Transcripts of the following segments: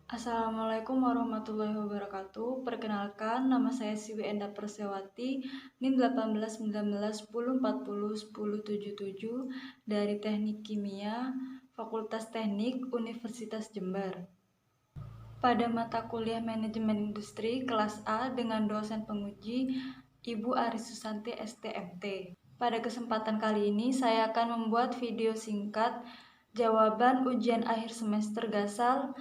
Assalamualaikum warahmatullahi wabarakatuh. Perkenalkan, nama saya Siwi Enda Persewati, NIM 181910401077 dari Teknik Kimia, Fakultas Teknik, Universitas Jember. Pada mata kuliah Manajemen Industri kelas A dengan dosen penguji Ibu Aris Susanti STMT. Pada kesempatan kali ini saya akan membuat video singkat jawaban ujian akhir semester Gasal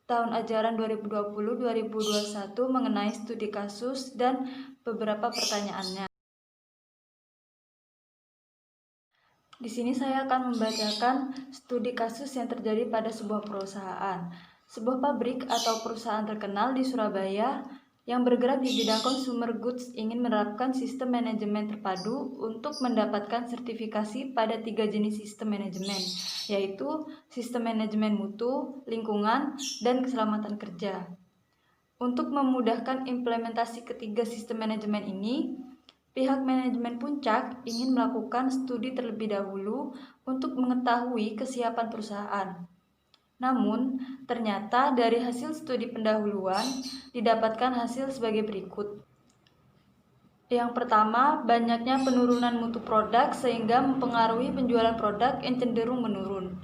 tahun ajaran 2020-2021 mengenai studi kasus dan beberapa pertanyaannya. Di sini saya akan membacakan studi kasus yang terjadi pada sebuah perusahaan. Sebuah pabrik atau perusahaan terkenal di Surabaya yang bergerak di bidang consumer goods ingin menerapkan sistem manajemen terpadu untuk mendapatkan sertifikasi pada 3 jenis sistem manajemen, yaitu sistem manajemen mutu, lingkungan, dan keselamatan kerja. Untuk memudahkan implementasi ketiga sistem manajemen ini, pihak manajemen Puncak ingin melakukan studi terlebih dahulu untuk mengetahui kesiapan perusahaan. Namun, ternyata dari hasil studi pendahuluan didapatkan hasil sebagai berikut. Yang pertama, banyaknya penurunan mutu produk sehingga mempengaruhi penjualan produk yang cenderung menurun.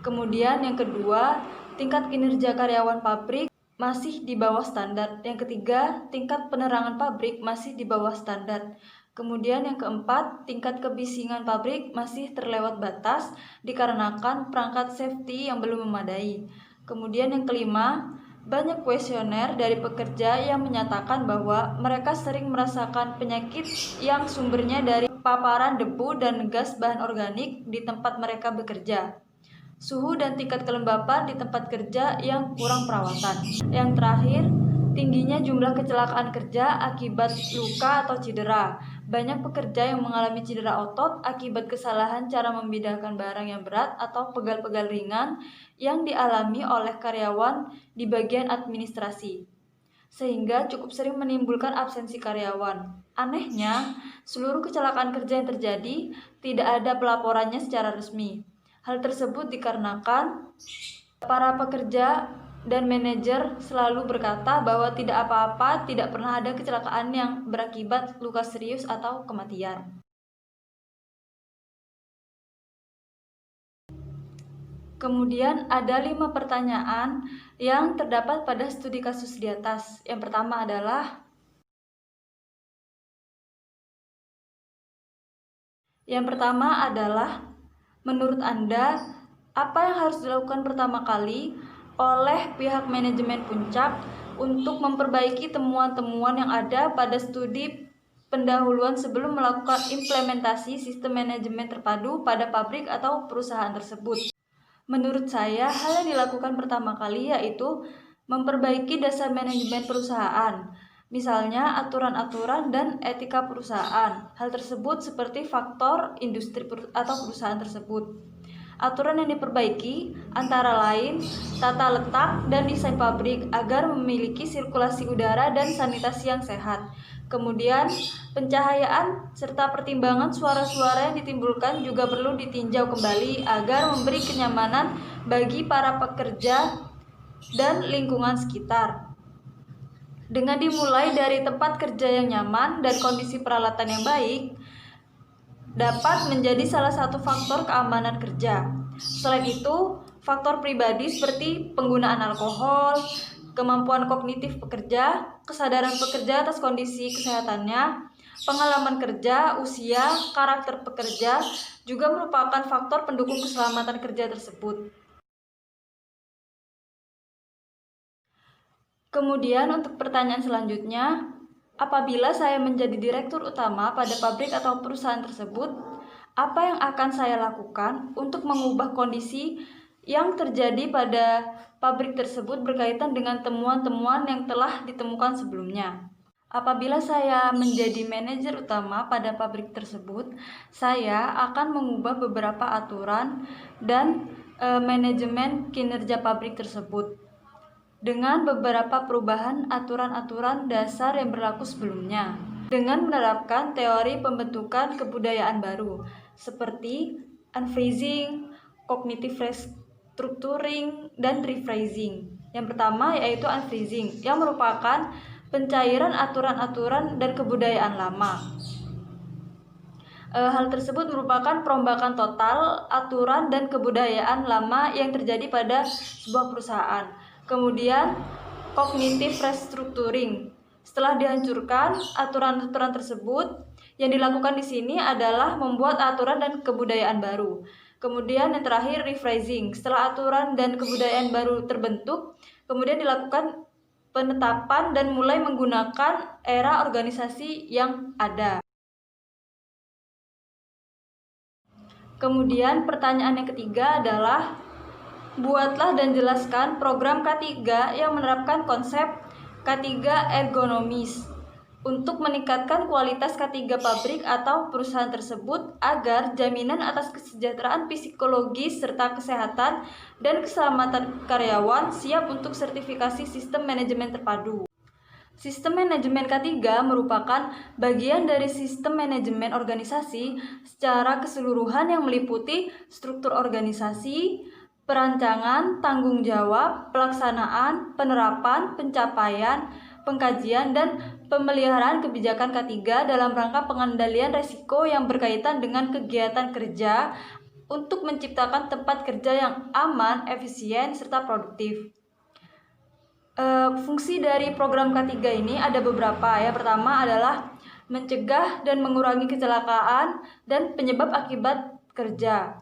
Kemudian yang kedua, tingkat kinerja karyawan pabrik masih di bawah standar. Yang ketiga, tingkat penerangan pabrik masih di bawah standar. Kemudian yang keempat, tingkat kebisingan pabrik masih terlewat batas dikarenakan perangkat safety yang belum memadai. Kemudian yang kelima, banyak kuesioner dari pekerja yang menyatakan bahwa mereka sering merasakan penyakit yang sumbernya dari paparan debu dan gas bahan organik di tempat mereka bekerja. Suhu dan tingkat kelembapan di tempat kerja yang kurang perawatan. Yang terakhir, tingginya jumlah kecelakaan kerja akibat luka atau cedera. Banyak pekerja yang mengalami cedera otot akibat kesalahan cara memindahkan barang yang berat atau pegal-pegal ringan yang dialami oleh karyawan di bagian administrasi, sehingga cukup sering menimbulkan absensi karyawan. Anehnya, seluruh kecelakaan kerja yang terjadi tidak ada pelaporannya secara resmi. Hal tersebut dikarenakan para pekerja dan manajer selalu berkata bahwa tidak apa-apa, tidak pernah ada kecelakaan yang berakibat luka serius atau kematian. Kemudian ada 5 pertanyaan yang terdapat pada studi kasus di atas. Yang pertama adalah menurut Anda, apa yang harus dilakukan pertama kali oleh pihak manajemen Puncak untuk memperbaiki temuan-temuan yang ada pada studi pendahuluan sebelum melakukan implementasi sistem manajemen terpadu pada pabrik atau perusahaan tersebut? Menurut saya, hal yang dilakukan pertama kali yaitu memperbaiki dasar manajemen perusahaan. Misalnya aturan-aturan dan etika perusahaan. Hal tersebut seperti faktor industri atau perusahaan tersebut. Aturan yang diperbaiki antara lain tata letak dan desain pabrik agar memiliki sirkulasi udara dan sanitasi yang sehat. Kemudian pencahayaan serta pertimbangan suara-suara yang ditimbulkan juga perlu ditinjau kembali agar memberi kenyamanan bagi para pekerja dan lingkungan sekitar. Dengan dimulai dari tempat kerja yang nyaman dan kondisi peralatan yang baik, dapat menjadi salah satu faktor keamanan kerja. Selain itu, faktor pribadi seperti penggunaan alkohol, kemampuan kognitif pekerja, kesadaran pekerja atas kondisi kesehatannya, pengalaman kerja, usia, karakter pekerja juga merupakan faktor pendukung keselamatan kerja tersebut. Kemudian untuk pertanyaan selanjutnya, apabila saya menjadi direktur utama pada pabrik atau perusahaan tersebut, apa yang akan saya lakukan untuk mengubah kondisi yang terjadi pada pabrik tersebut berkaitan dengan temuan-temuan yang telah ditemukan sebelumnya? Apabila saya menjadi manajer utama pada pabrik tersebut, saya akan mengubah beberapa aturan dan manajemen kinerja pabrik tersebut dengan beberapa perubahan aturan-aturan dasar yang berlaku sebelumnya, dengan menerapkan teori pembentukan kebudayaan baru seperti unfreezing, cognitive structuring, dan rephrasing. Yang pertama yaitu unfreezing, yang merupakan pencairan aturan-aturan dan kebudayaan lama. Hal tersebut merupakan perombakan total aturan dan kebudayaan lama yang terjadi pada sebuah perusahaan. Kemudian cognitive restructuring. Setelah dihancurkan aturan-aturan tersebut, yang dilakukan di sini adalah membuat aturan dan kebudayaan baru. Kemudian yang terakhir rephrasing. Setelah aturan dan kebudayaan baru terbentuk, kemudian dilakukan penetapan dan mulai menggunakan era organisasi yang ada. Kemudian pertanyaan yang ketiga adalah, buatlah dan jelaskan program K3 yang menerapkan konsep K3 ergonomis untuk meningkatkan kualitas K3 pabrik atau perusahaan tersebut agar jaminan atas kesejahteraan psikologis serta kesehatan dan keselamatan karyawan siap untuk sertifikasi sistem manajemen terpadu. Sistem manajemen K3 merupakan bagian dari sistem manajemen organisasi secara keseluruhan yang meliputi struktur organisasi, perancangan, tanggung jawab, pelaksanaan, penerapan, pencapaian, pengkajian, dan pemeliharaan kebijakan K3 dalam rangka pengendalian risiko yang berkaitan dengan kegiatan kerja untuk menciptakan tempat kerja yang aman, efisien, serta produktif. Fungsi dari program K3 ini ada beberapa. Yang pertama adalah mencegah dan mengurangi kecelakaan dan penyebab akibat kerja.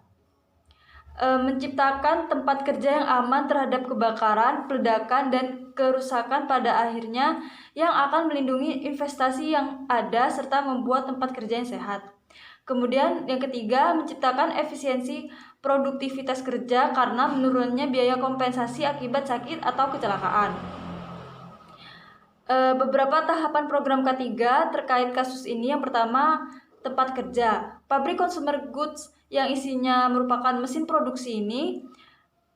Menciptakan tempat kerja yang aman terhadap kebakaran, peledakan, dan kerusakan pada akhirnya yang akan melindungi investasi yang ada serta membuat tempat kerja yang sehat. Kemudian yang ketiga, menciptakan efisiensi produktivitas kerja karena menurunnya biaya kompensasi akibat sakit atau kecelakaan. Beberapa tahapan program K3 terkait kasus ini. Yang pertama, tempat kerja. Pabrik consumer goods yang isinya merupakan mesin produksi ini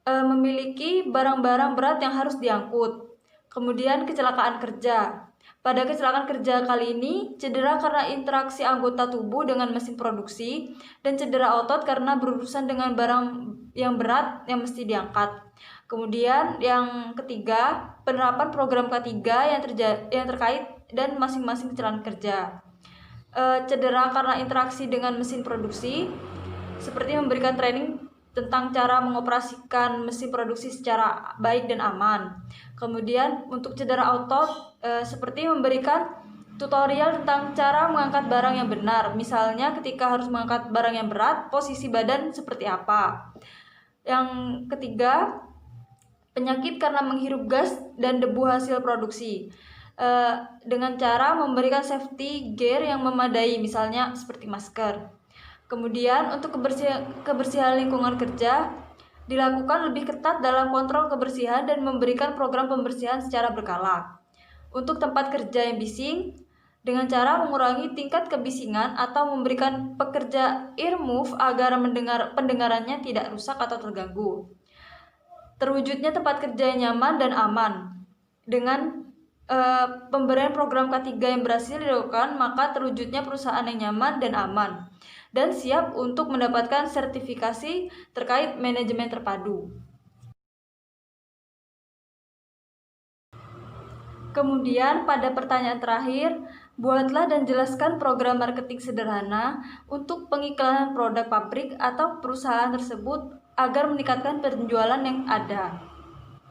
memiliki barang-barang berat yang harus diangkut. Kemudian kecelakaan kerja. Pada kecelakaan kerja kali ini, cedera karena interaksi anggota tubuh dengan mesin produksi dan cedera otot karena berurusan dengan barang yang berat yang mesti diangkat. Kemudian yang ketiga, penerapan program K3 yang terkait dan masing-masing kecelakaan kerja. Cedera karena interaksi dengan mesin produksi, seperti memberikan training tentang cara mengoperasikan mesin produksi secara baik dan aman. Kemudian untuk cedera otot, seperti memberikan tutorial tentang cara mengangkat barang yang benar. Misalnya ketika harus mengangkat barang yang berat, posisi badan seperti apa. Yang ketiga, penyakit karena menghirup gas dan debu hasil produksi. Dengan cara memberikan safety gear yang memadai, misalnya seperti masker. Kemudian untuk kebersihan lingkungan kerja dilakukan lebih ketat dalam kontrol kebersihan dan memberikan program pembersihan secara berkala. Untuk tempat kerja yang bising, dengan cara mengurangi tingkat kebisingan atau memberikan pekerja earmuff agar pendengarannya tidak rusak atau terganggu. Terwujudnya tempat kerja yang nyaman dan aman. Dengan pemberian program K3 yang berhasil dilakukan, maka terwujudnya perusahaan yang nyaman dan aman dan siap untuk mendapatkan sertifikasi terkait manajemen terpadu. Kemudian pada pertanyaan terakhir, buatlah dan jelaskan program marketing sederhana untuk pengiklanan produk pabrik atau perusahaan tersebut agar meningkatkan penjualan yang ada.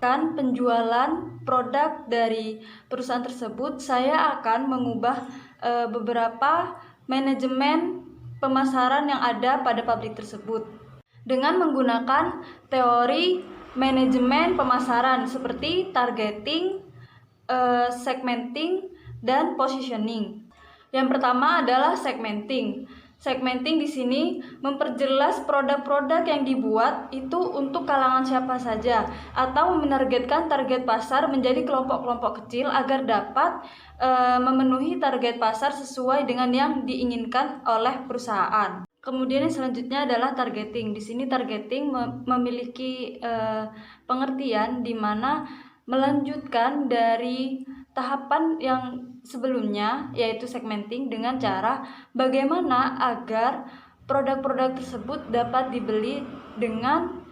Penjualan produk dari perusahaan tersebut, saya akan mengubah beberapa manajemen pemasaran yang ada pada pabrik tersebut dengan menggunakan teori manajemen pemasaran seperti targeting, segmenting, dan positioning. Yang pertama adalah segmenting. Segmenting di sini memperjelas produk-produk yang dibuat itu untuk kalangan siapa saja atau menargetkan target pasar menjadi kelompok-kelompok kecil agar dapat memenuhi target pasar sesuai dengan yang diinginkan oleh perusahaan. Kemudian yang selanjutnya adalah targeting. Di sini targeting memiliki pengertian di mana melanjutkan dari tahapan yang sebelumnya, yaitu segmenting, dengan cara bagaimana agar produk-produk tersebut dapat dibeli dengan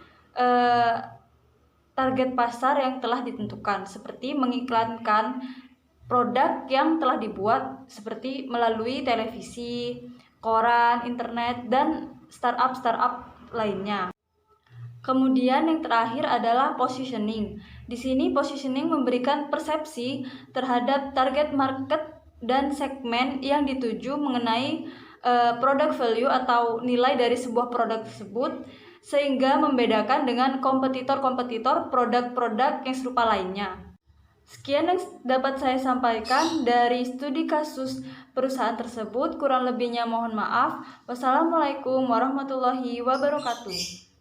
target pasar yang telah ditentukan, seperti mengiklankan produk yang telah dibuat seperti melalui televisi, koran, internet, dan startup lainnya. Kemudian yang terakhir adalah positioning. Di sini positioning memberikan persepsi terhadap target market dan segmen yang dituju mengenai product value atau nilai dari sebuah produk tersebut, sehingga membedakan dengan kompetitor-kompetitor produk-produk yang serupa lainnya. Sekian yang dapat saya sampaikan dari studi kasus perusahaan tersebut. Kurang lebihnya mohon maaf. Wassalamualaikum warahmatullahi wabarakatuh.